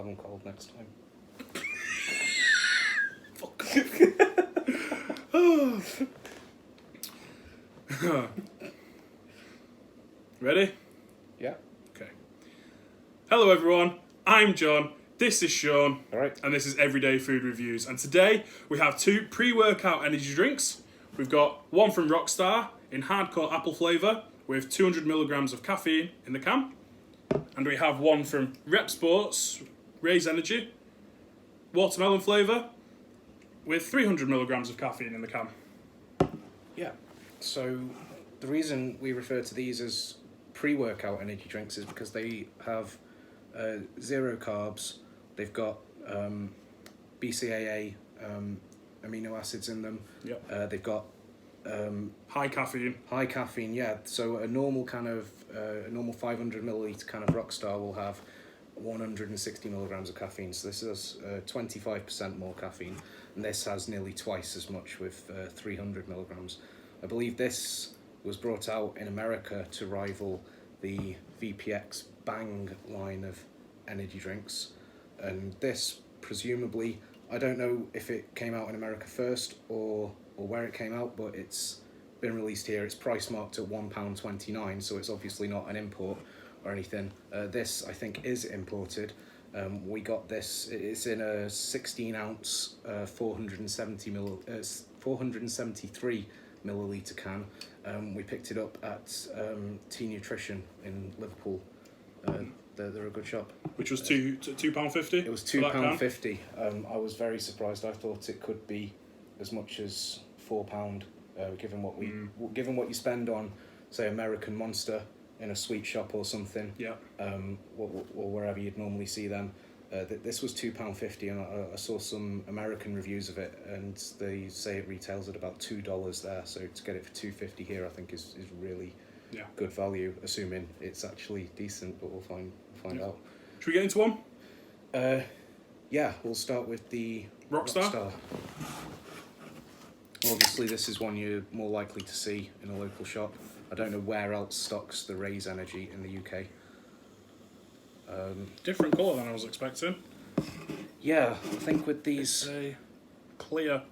have them cold next time. Fuck. Ready? Yeah. Okay. Hello everyone, I'm John, this is Sean, Alright. and this is Everyday Food Reviews. And today we have 2 pre-workout energy drinks. We've got one from Rockstar in hardcore apple flavour with 200 milligrams of caffeine in the can. And we have one from Rep Sports, Raze Energy, watermelon flavour with 300 milligrams of caffeine in the can. Yeah. So the reason we refer to these as pre-workout energy drinks is because they have 0 carbs. They've got BCAA amino acids in them. Yep. They've got High caffeine. high caffeine. Yeah. So a normal kind of a normal 500 milliliter can of Rockstar will have 160 milligrams of caffeine. So this is 25% more caffeine, and this has nearly twice as much with 300 milligrams. I believe this was brought out in America to rival the VPX Bang line of energy drinks, and this presumably, I don't know if it came out in America first or where it came out, but it's been released here. It's price marked at £1.29, so it's obviously not an import or anything. This I think is imported. We got this. It's in a 16 ounce, 473 milliliter can. We picked it up at T Nutrition in Liverpool. They're a good shop. Which was £2.50. It was £2.50. I was very surprised. I thought it could be as much as £4, given what you spend on, say, American Monster in a sweet shop or something. Yeah. Or wherever you'd normally see them. This was £2.50, and I saw some American reviews of it, and they say it retails at about $2 there. So to get it for $2.50 here, I think is really good value, assuming it's actually decent. But we'll find out. Should we get into one? Yeah, we'll start with the Rockstar. Obviously, this is one you're more likely to see in a local shop. I don't know where else stocks the Raze Energy in the UK. Different colour than I was expecting. Yeah, I think with these... It's a clear.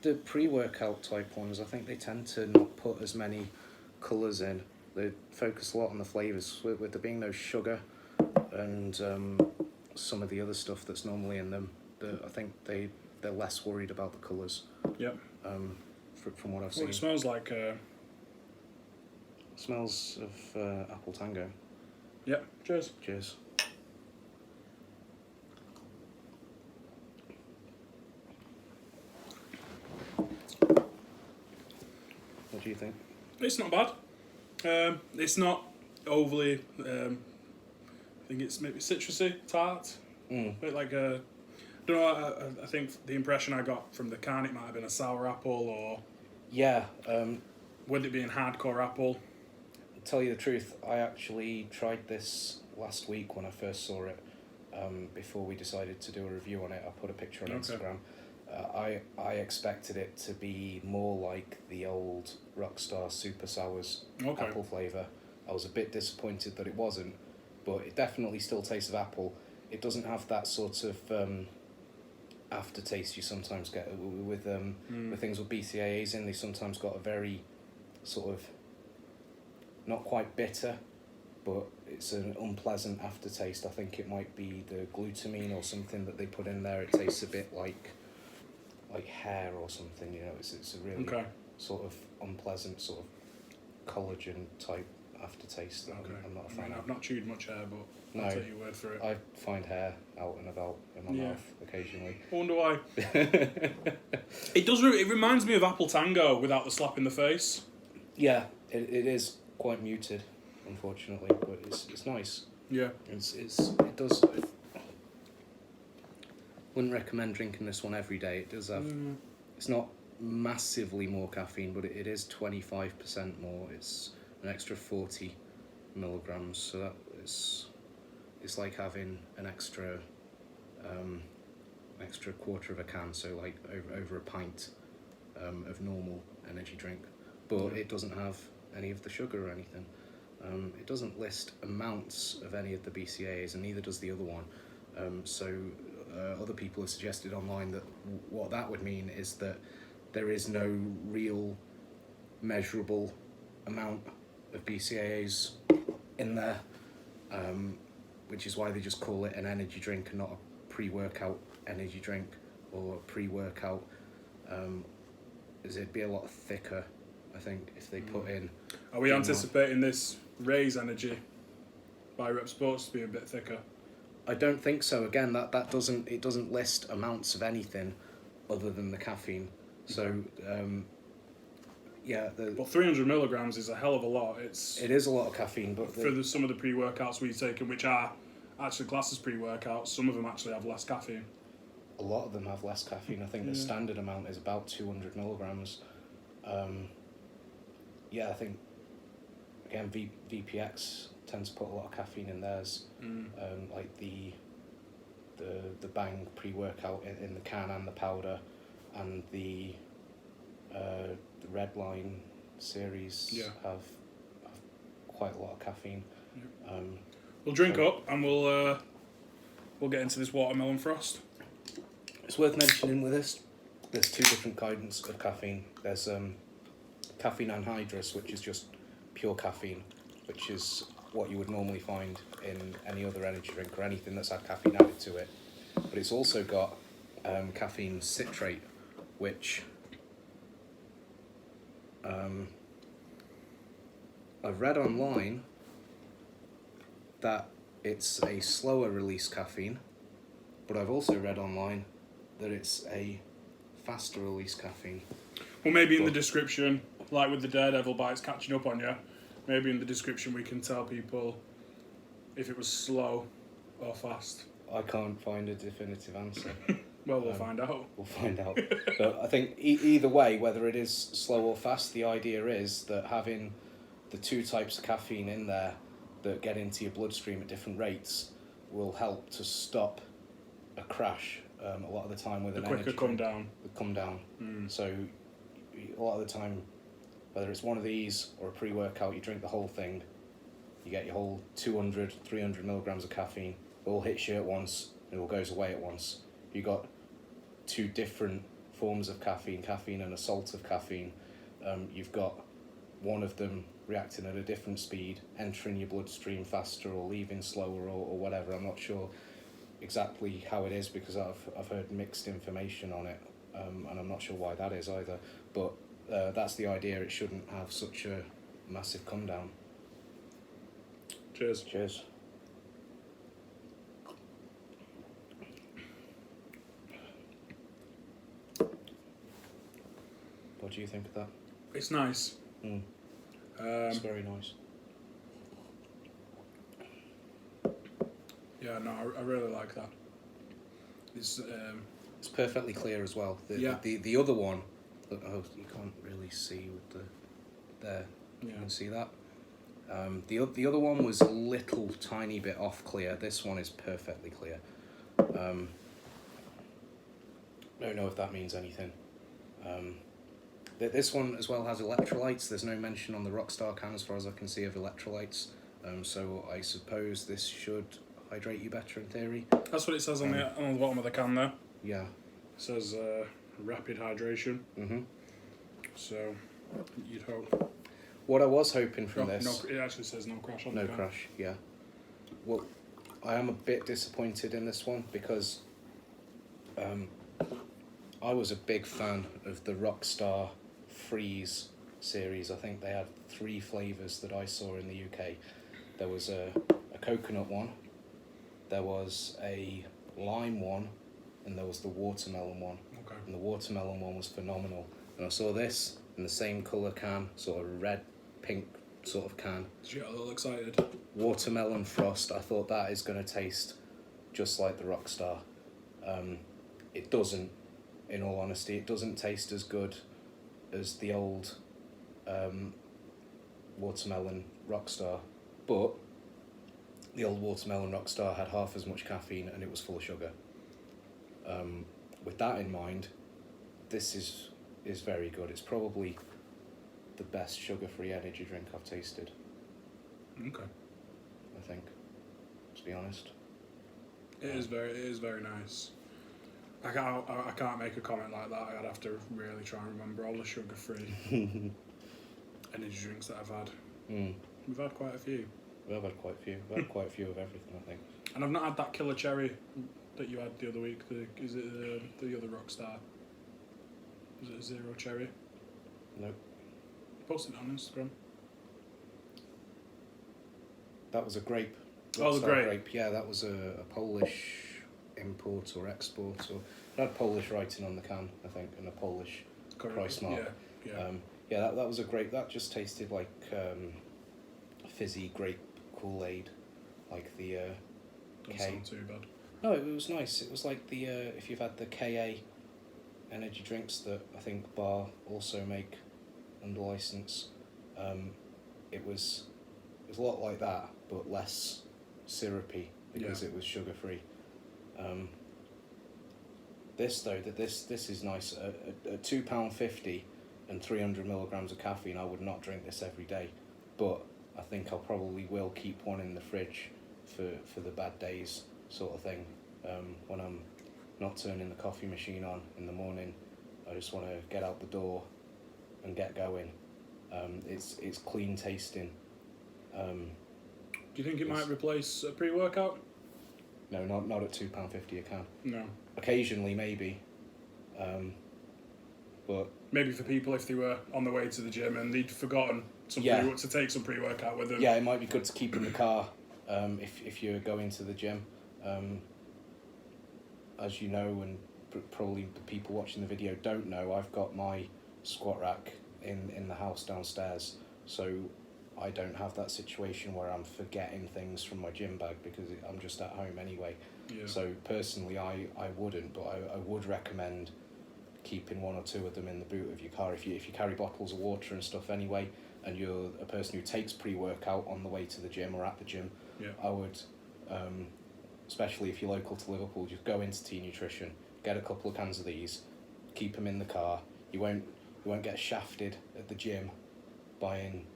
The pre-workout type ones, I think they tend to not put as many colours in. They focus a lot on the flavours, with there being no sugar and some of the other stuff that's normally in them. I think they're less worried about the colours. Yep. From what I've seen. Well, it smells like... Smells of apple tango. Yep. Cheers. Cheers. What do you think? It's not bad. It's not overly... I think it's maybe citrusy, tart. A bit like a... I don't know, I think the impression I got from the can, it might have been a sour apple, or... Yeah. Would it be in hardcore apple? Tell you the truth, I actually tried this last week when I first saw it. Before we decided to do a review on it, I put a picture on Instagram. I expected it to be more like the old Rockstar Super Sours apple flavour. I was a bit disappointed that it wasn't, but it definitely still tastes of apple. It doesn't have that sort of aftertaste you sometimes get with things with BCAAs in. They sometimes got a very sort of not quite bitter, but it's an unpleasant aftertaste. I think it might be the glutamine or something that they put in there. It tastes a bit like hair or something. You know, it's a really sort of unpleasant sort of collagen type aftertaste that I'm not a fan of. I've not chewed much hair, but No, I'll take your word for it. I find hair out and about in my mouth occasionally. I wonder why. It does. It reminds me of apple tango without the slap in the face. Yeah, it is quite muted, unfortunately, but it's nice. Yeah. It does. Wouldn't recommend drinking this one every day. It does have. It's not massively more caffeine, but it is 25% more. It's an extra 40 milligrams, so that is. It's like having an extra quarter of a can, so like over a pint of normal energy drink, but it doesn't have any of the sugar or anything. It doesn't list amounts of any of the BCAAs, and neither does the other one. Other people have suggested online that what that would mean is that there is no real measurable amount of BCAAs in there, which is why they just call it an energy drink and not a pre-workout energy drink or a pre-workout. As it'd be a lot thicker, I think, if they put in. Are we anticipating this Raze energy by Rep Sports to be a bit thicker? I don't think so. Again, that doesn't list amounts of anything other than the caffeine. So, yeah. But 300 milligrams is a hell of a lot. It is a lot of caffeine, but for some of the pre-workouts we've taken, which are actually classed as pre-workouts, some of them actually have less caffeine. A lot of them have less caffeine. I think the standard amount is about 200 milligrams. I think again VPX tends to put a lot of caffeine in theirs. Like the Bang pre-workout in the can and the powder, and the Red Line series have quite a lot of caffeine. We'll drink up and we'll get into this watermelon frost. It's worth mentioning with this, there's two different kinds of caffeine. There's caffeine anhydrous, which is just pure caffeine, which is what you would normally find in any other energy drink or anything that's had caffeine added to it. But it's also got caffeine citrate, which I've read online that it's a slower release caffeine, but I've also read online that it's a faster release caffeine. Well, maybe in the description, like with the Daredevil bites catching up on you, maybe in the description we can tell people if it was slow or fast. I can't find a definitive answer. Well, we'll find out. We'll find out. But I think either way, whether it is slow or fast, the idea is that having the two types of caffeine in there that get into your bloodstream at different rates will help to stop a crash a lot of the time with an energy drink. Come down. Come down. So a lot of the time, whether it's one of these or a pre-workout, you drink the whole thing, you get your whole 200, 300 milligrams of caffeine, it all hits you at once, and it all goes away at once. You got two different forms of caffeine and a salt of caffeine. You've got one of them reacting at a different speed, entering your bloodstream faster or leaving slower or whatever. I'm not sure exactly how it is because I've heard mixed information on it, and I'm not sure why that is either. But that's the idea. It shouldn't have such a massive come down. Cheers. Cheers. What do you think of that? It's nice. It's very nice. Yeah, no, I really like that. It's perfectly clear as well. The other one, look, you can't really see with the there. You can see that. The other one was a little tiny bit off clear. This one is perfectly clear. Don't know if that means anything. This one as well has electrolytes. There's no mention on the Rockstar can as far as I can see of electrolytes. So I suppose this should hydrate you better in theory. That's what it says on the bottom of the can there. Yeah. It says rapid hydration. So you'd hope. What I was hoping from this... it actually says no crash on the can. No crash, yeah. Well, I am a bit disappointed in this one because I was a big fan of the Rockstar Freeze series. I think they had 3 flavours that I saw in the UK. There was a coconut one, there was a lime one, and there was the watermelon one. Okay. And the watermelon one was phenomenal. And I saw this in the same colour can, sort of red, pink sort of can. Did you get a little excited? Watermelon frost. I thought that is going to taste just like the Rockstar. It doesn't, in all honesty. It doesn't taste as good as the old watermelon Rockstar, but the old watermelon Rockstar had half as much caffeine and it was full of sugar. With that in mind, this is very good. It's probably the best sugar-free energy drink I've tasted. Okay. I think, to be honest. It is very nice. I can't make a comment like that. I'd have to really try and remember all the sugar-free energy drinks that I've had. We've had quite a few. We've had quite a few. We've had quite a few of everything, I think. And I've not had that killer cherry that you had the other week. Is it the other Rockstar? Is it a zero cherry? Nope. Post it on Instagram. That was a grape. Oh, the grape. Yeah, that was a Polish import or export. Or it had Polish writing on the can, I think, and a Polish price mark. Yeah. That was a grape. That just tasted like fizzy grape Kool-Aid, like the Doesn't K. sound too bad. No, it was nice. It was like the if you've had the KA energy drinks that I think Bar also make under license. It was a lot like that, but less syrupy because it was sugar free. This though, this is nice. At £2.50 and 300 milligrams of caffeine, I would not drink this every day, but I think I'll probably will keep one in the fridge for the bad days sort of thing. When I'm not turning the coffee machine on in the morning, I just want to get out the door and get going. It's clean tasting. Do you think it might replace a pre-workout? No, not at £2.50 a can. No. Occasionally, maybe. But maybe for people if they were on the way to the gym and they'd forgotten to take some pre-workout with them. Yeah, it might be good to keep in the car if you're going to the gym. As you know, and probably the people watching the video don't know, I've got my squat rack in the house downstairs, so I don't have that situation where I'm forgetting things from my gym bag because I'm just at home anyway. Yeah. So personally, I wouldn't, but I would recommend keeping one or two of them in the boot of your car. If you carry bottles of water and stuff anyway, and you're a person who takes pre-workout on the way to the gym or at the gym, I would, especially if you're local to Liverpool, just go into T Nutrition, get a couple of cans of these, keep them in the car. You won't get shafted at the gym buying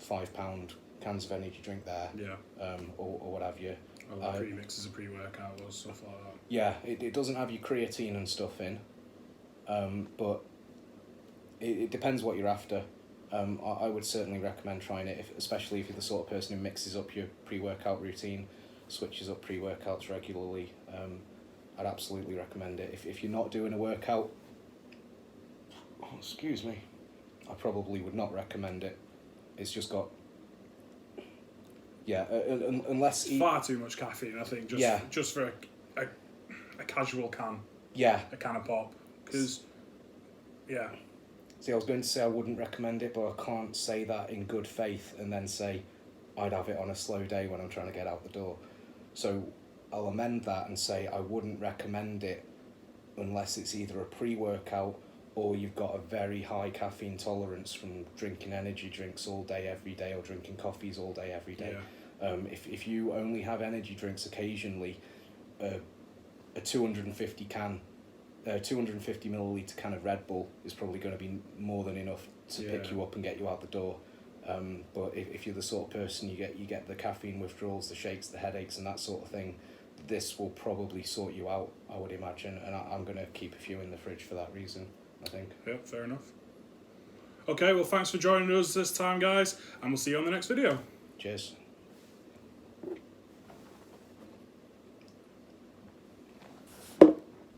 £5 cans of energy drink there, or what have you. Premixes of pre-workout or stuff like that. Yeah, it doesn't have your creatine and stuff in, but it depends what you're after. I would certainly recommend trying it, especially if you're the sort of person who mixes up your pre-workout routine, switches up pre-workouts regularly. I'd absolutely recommend it. If you're not doing a workout, excuse me, I probably would not recommend it. It's just got, unless... Far too much caffeine, I think, just for a casual can. Yeah. A can of pop. Because, See, I was going to say I wouldn't recommend it, but I can't say that in good faith and then say I'd have it on a slow day when I'm trying to get out the door. So I'll amend that and say I wouldn't recommend it unless it's either a pre-workout or you've got a very high caffeine tolerance from drinking energy drinks all day, every day, or drinking coffees all day, every day. Yeah. If you only have energy drinks occasionally, a 250 milliliter can of Red Bull is probably going to be more than enough to pick you up and get you out the door. But if you're the sort of person you get the caffeine withdrawals, the shakes, the headaches, and that sort of thing, this will probably sort you out, I would imagine. And I'm going to keep a few in the fridge for that reason, I think. Yeah, fair enough. Okay, well, thanks for joining us this time, guys, and we'll see you on the next video. Cheers.